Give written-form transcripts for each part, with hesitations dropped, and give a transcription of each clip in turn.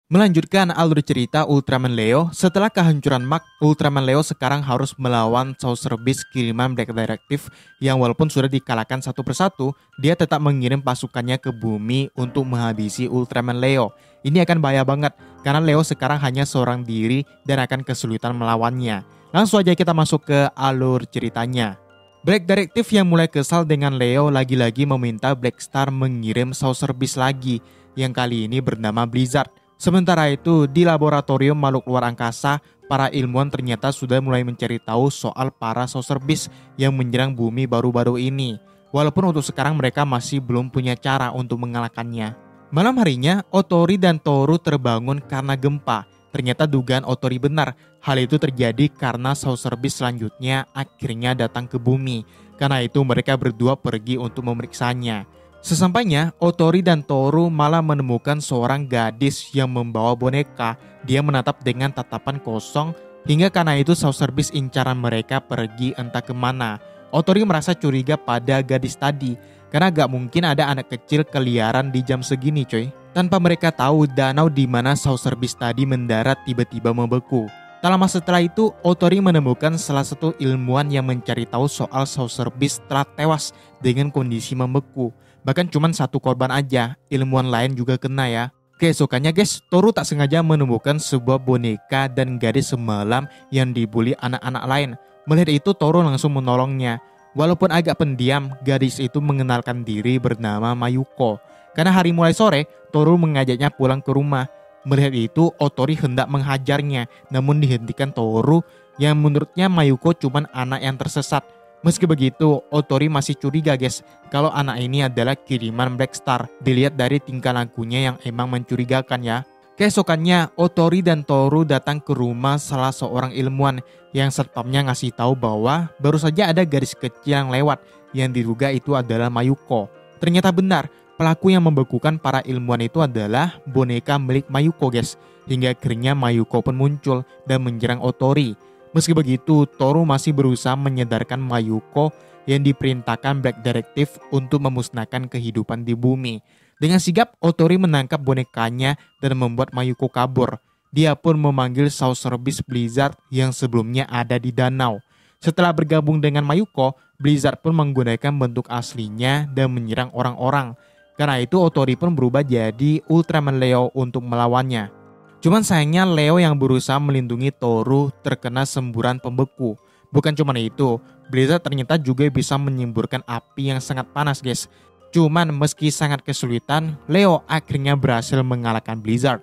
Melanjutkan alur cerita Ultraman Leo, setelah kehancuran Mark, Ultraman Leo sekarang harus melawan Sorcerer Beast kiriman Black Directive yang walaupun sudah dikalahkan satu persatu, dia tetap mengirim pasukannya ke bumi untuk menghabisi Ultraman Leo. Ini akan bahaya banget, karena Leo sekarang hanya seorang diri dan akan kesulitan melawannya. Langsung aja kita masuk ke alur ceritanya. Black Directive yang mulai kesal dengan Leo lagi-lagi meminta Black Star mengirim Sorcerer Beast lagi, yang kali ini bernama Blizzard. Sementara itu, di laboratorium makhluk luar angkasa, para ilmuwan ternyata sudah mulai mencari tahu soal para Sorcerer Beast yang menyerang bumi baru-baru ini. Walaupun untuk sekarang mereka masih belum punya cara untuk mengalahkannya. Malam harinya, Otori dan Toru terbangun karena gempa. Ternyata dugaan Otori benar. Hal itu terjadi karena Sorcerer Beast selanjutnya akhirnya datang ke bumi. Karena itu mereka berdua pergi untuk memeriksanya. Sesampainya, Otori dan Toru malah menemukan seorang gadis yang membawa boneka. Dia menatap dengan tatapan kosong, hingga karena itu Sorcerer Beast incaran mereka pergi entah kemana. Otori merasa curiga pada gadis tadi, karena gak mungkin ada anak kecil keliaran di jam segini coy. Tanpa mereka tahu danau di mana Sorcerer Beast tadi mendarat tiba-tiba membeku. Tak lama setelah itu, Otori menemukan salah satu ilmuwan yang mencari tahu soal Sorcerer Beast telah tewas dengan kondisi membeku. Bahkan cuma satu korban aja, ilmuwan lain juga kena ya. Keesokannya guys, Toru tak sengaja menemukan sebuah boneka dan gadis semalam yang dibully anak-anak lain. Melihat itu Toru langsung menolongnya. Walaupun agak pendiam, gadis itu mengenalkan diri bernama Mayuko. Karena hari mulai sore, Toru mengajaknya pulang ke rumah. Melihat itu, Otori hendak menghajarnya, namun dihentikan Toru yang menurutnya Mayuko cuma anak yang tersesat. Meski begitu, Otori masih curiga guys, kalau anak ini adalah kiriman Black Star. Dilihat dari tingkah lakunya yang emang mencurigakan ya. Keesokannya, Otori dan Toru datang ke rumah salah seorang ilmuwan yang satpamnya ngasih tahu bahwa baru saja ada gadis kecil yang lewat yang diduga itu adalah Mayuko. Ternyata benar, pelaku yang membekukan para ilmuwan itu adalah boneka milik Mayuko guys. Hingga akhirnya Mayuko pun muncul dan menyerang Otori. Meski begitu, Toru masih berusaha menyadarkan Mayuko yang diperintahkan Black Directive untuk memusnahkan kehidupan di bumi. Dengan sigap, Otori menangkap bonekanya dan membuat Mayuko kabur. Dia pun memanggil Sorcerer Beast Blizzard yang sebelumnya ada di danau. Setelah bergabung dengan Mayuko, Blizzard pun menggunakan bentuk aslinya dan menyerang orang-orang. Karena itu, Otori pun berubah jadi Ultraman Leo untuk melawannya. Cuman sayangnya Leo yang berusaha melindungi Toru terkena semburan pembeku. Bukan cuma itu, Blizzard ternyata juga bisa menyemburkan api yang sangat panas guys. Cuman meski sangat kesulitan, Leo akhirnya berhasil mengalahkan Blizzard.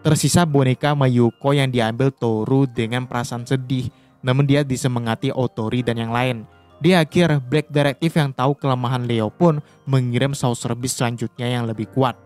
Tersisa boneka Mayuko yang diambil Toru dengan perasaan sedih, namun dia disemangati Otori dan yang lain. Di akhir, Black Directive yang tahu kelemahan Leo pun mengirim Sorcerer Beast selanjutnya yang lebih kuat.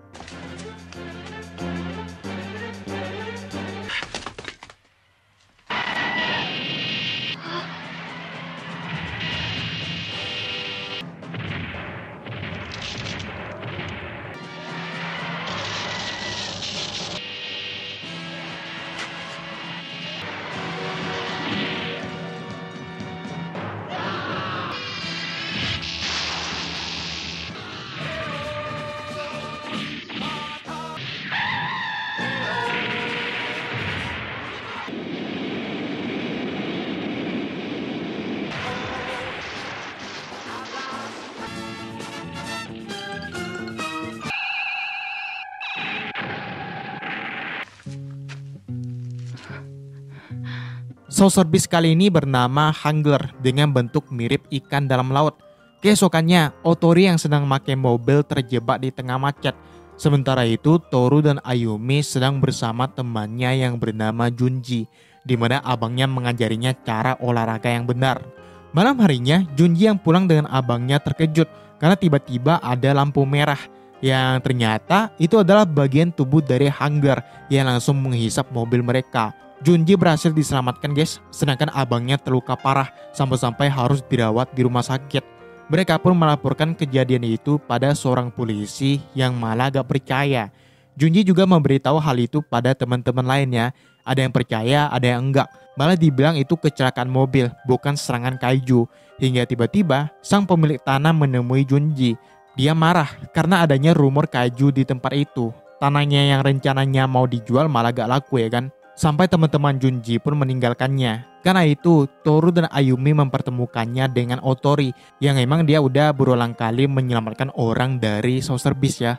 Sorcerer Beast kali ini bernama Hangler dengan bentuk mirip ikan dalam laut. Keesokannya, Otori yang sedang memakai mobil terjebak di tengah macet. Sementara itu, Toru dan Ayumi sedang bersama temannya yang bernama Junji, di mana abangnya mengajarinya cara olahraga yang benar. Malam harinya, Junji yang pulang dengan abangnya terkejut karena tiba-tiba ada lampu merah yang ternyata itu adalah bagian tubuh dari Hangler yang langsung menghisap mobil mereka. Junji berhasil diselamatkan guys, sedangkan abangnya terluka parah sampai-sampai harus dirawat di rumah sakit. Mereka pun melaporkan kejadian itu pada seorang polisi yang malah gak percaya. Junji juga memberitahu hal itu pada teman-teman lainnya. Ada yang percaya, ada yang enggak. Malah dibilang itu kecelakaan mobil, bukan serangan kaiju. Hingga tiba-tiba sang pemilik tanah menemui Junji. Dia marah karena adanya rumor kaiju di tempat itu. tanahnya yang rencananya mau dijual malah gak laku ya kan. Sampai teman-teman Junji pun meninggalkannya. Karena itu, Toru dan Ayumi mempertemukannya dengan Otori yang emang dia udah berulang kali menyelamatkan orang dari Saucer Beast ya.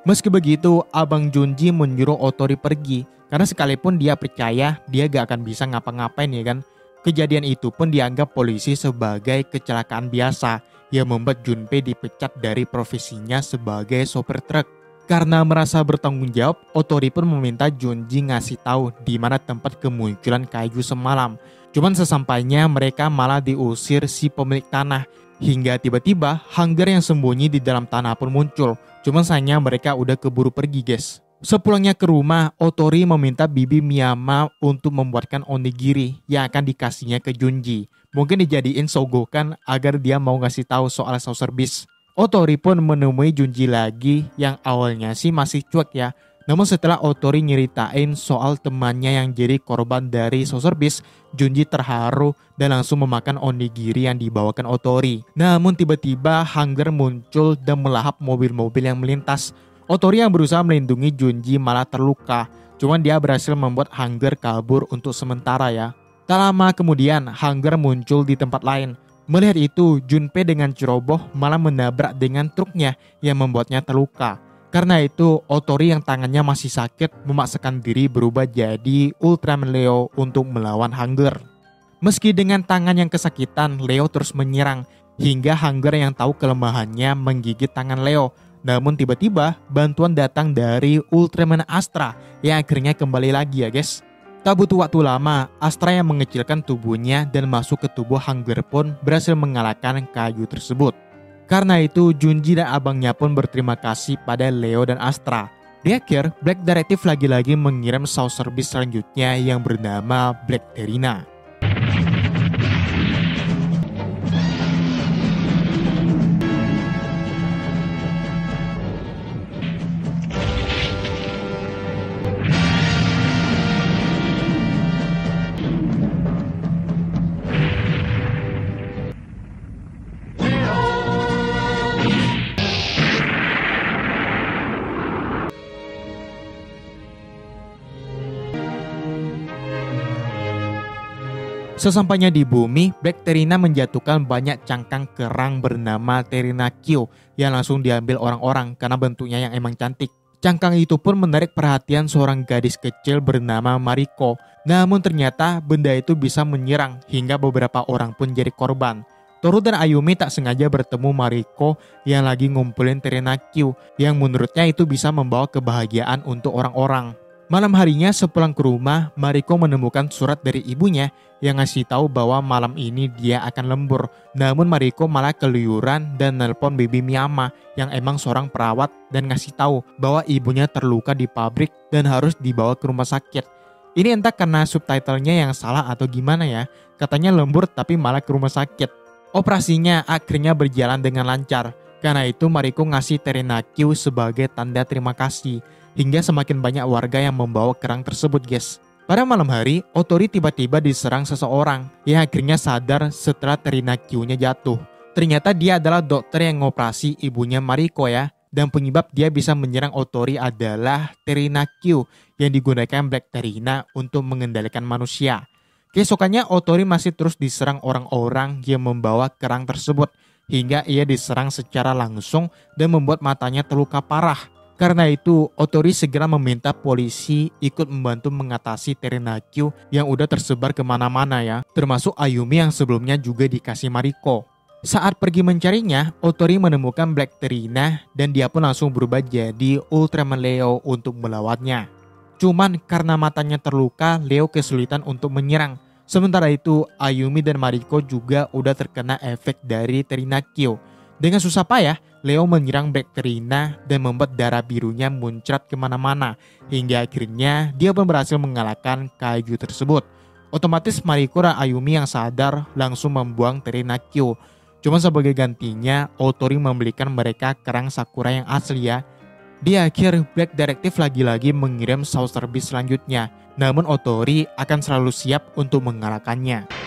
Meski begitu, Abang Junji menyuruh Otori pergi karena sekalipun dia percaya dia gak akan bisa ngapa-ngapain ya kan. Kejadian itu pun dianggap polisi sebagai kecelakaan biasa yang membuat Junpei dipecat dari profesinya sebagai sopir truk. Karena merasa bertanggung jawab, Otori pun meminta Junji ngasih tahu di mana tempat kemunculan kayu semalam. Cuman sesampainya mereka malah diusir si pemilik tanah. Hingga tiba-tiba hanggar yang sembunyi di dalam tanah pun muncul. Cuman sayangnya mereka udah keburu pergi guys. Sepulangnya ke rumah, Otori meminta Bibi Miyama untuk membuatkan onigiri yang akan dikasihnya ke Junji. Mungkin dijadiin sogokan agar dia mau ngasih tahu soal Saucer Beast. Otori pun menemui Junji lagi yang awalnya sih masih cuek ya. Namun setelah Otori nyeritain soal temannya yang jadi korban dari Saucer Beast, Junji terharu dan langsung memakan onigiri yang dibawakan Otori. Namun tiba-tiba hanggar muncul dan melahap mobil-mobil yang melintas. Otori yang berusaha melindungi Junji malah terluka. Cuman dia berhasil membuat hanggar kabur untuk sementara ya. Tak lama kemudian hanggar muncul di tempat lain. Melihat itu, Junpei dengan ceroboh malah menabrak dengan truknya yang membuatnya terluka. Karena itu, Otori yang tangannya masih sakit memaksakan diri berubah jadi Ultraman Leo untuk melawan hanggar. Meski dengan tangan yang kesakitan, Leo terus menyerang hingga hanggar yang tahu kelemahannya menggigit tangan Leo. Namun tiba-tiba bantuan datang dari Ultraman Astra yang akhirnya kembali lagi ya guys. Tak butuh waktu lama, Astra yang mengecilkan tubuhnya dan masuk ke tubuh hanggar pun berhasil mengalahkan kayu tersebut. Karena itu, Junji dan abangnya pun berterima kasih pada Leo dan Astra. Di akhir, Black Detective lagi-lagi mengirim Saucer Beast selanjutnya yang bernama Black Terina. Sesampainya di bumi, Black Terina menjatuhkan banyak cangkang kerang bernama Terinakyo yang langsung diambil orang-orang karena bentuknya yang emang cantik. Cangkang itu pun menarik perhatian seorang gadis kecil bernama Mariko. Namun ternyata benda itu bisa menyerang hingga beberapa orang pun jadi korban. Toru dan Ayumi tak sengaja bertemu Mariko yang lagi ngumpulin Terinakyo yang menurutnya itu bisa membawa kebahagiaan untuk orang-orang. Malam harinya sepulang ke rumah, Mariko menemukan surat dari ibunya yang ngasih tahu bahwa malam ini dia akan lembur. Namun Mariko malah keluyuran dan nelpon Bibi Miyama yang emang seorang perawat dan ngasih tahu bahwa ibunya terluka di pabrik dan harus dibawa ke rumah sakit. Ini entah karena subtitlenya yang salah atau gimana ya. Katanya lembur tapi malah ke rumah sakit. Operasinya akhirnya berjalan dengan lancar. Karena itu Mariko ngasih Terinakyo sebagai tanda terima kasih. Hingga semakin banyak warga yang membawa kerang tersebut guys. Pada malam hari, Otori tiba-tiba diserang seseorang yang akhirnya sadar setelah Terinakyo-nya jatuh. Ternyata dia adalah dokter yang ngoperasi ibunya Mariko ya. Dan penyebab dia bisa menyerang Otori adalah Terinakyo yang digunakan Black Terina untuk mengendalikan manusia. Keesokannya Otori masih terus diserang orang-orang yang membawa kerang tersebut. Hingga ia diserang secara langsung dan membuat matanya terluka parah. Karena itu, Otori segera meminta polisi ikut membantu mengatasi Terinakyo yang udah tersebar kemana-mana ya, termasuk Ayumi yang sebelumnya juga dikasih Mariko. Saat pergi mencarinya, Otori menemukan Black Terina dan dia pun langsung berubah jadi Ultraman Leo untuk melawannya. Cuman karena matanya terluka, Leo kesulitan untuk menyerang. Sementara itu, Ayumi dan Mariko juga udah terkena efek dari Terinakyo. Dengan susah payah, Leo menyerang Black Terina dan membuat darah birunya muncrat kemana-mana. Hingga akhirnya dia pun berhasil mengalahkan kayu tersebut. Otomatis Mariko dan Ayumi yang sadar langsung membuang Terinakyo. Cuma sebagai gantinya, Otori membelikan mereka kerang sakura yang asli ya. Di akhir, Black Detective lagi-lagi mengirim Saucer Beast selanjutnya. Namun Otori akan selalu siap untuk mengalahkannya.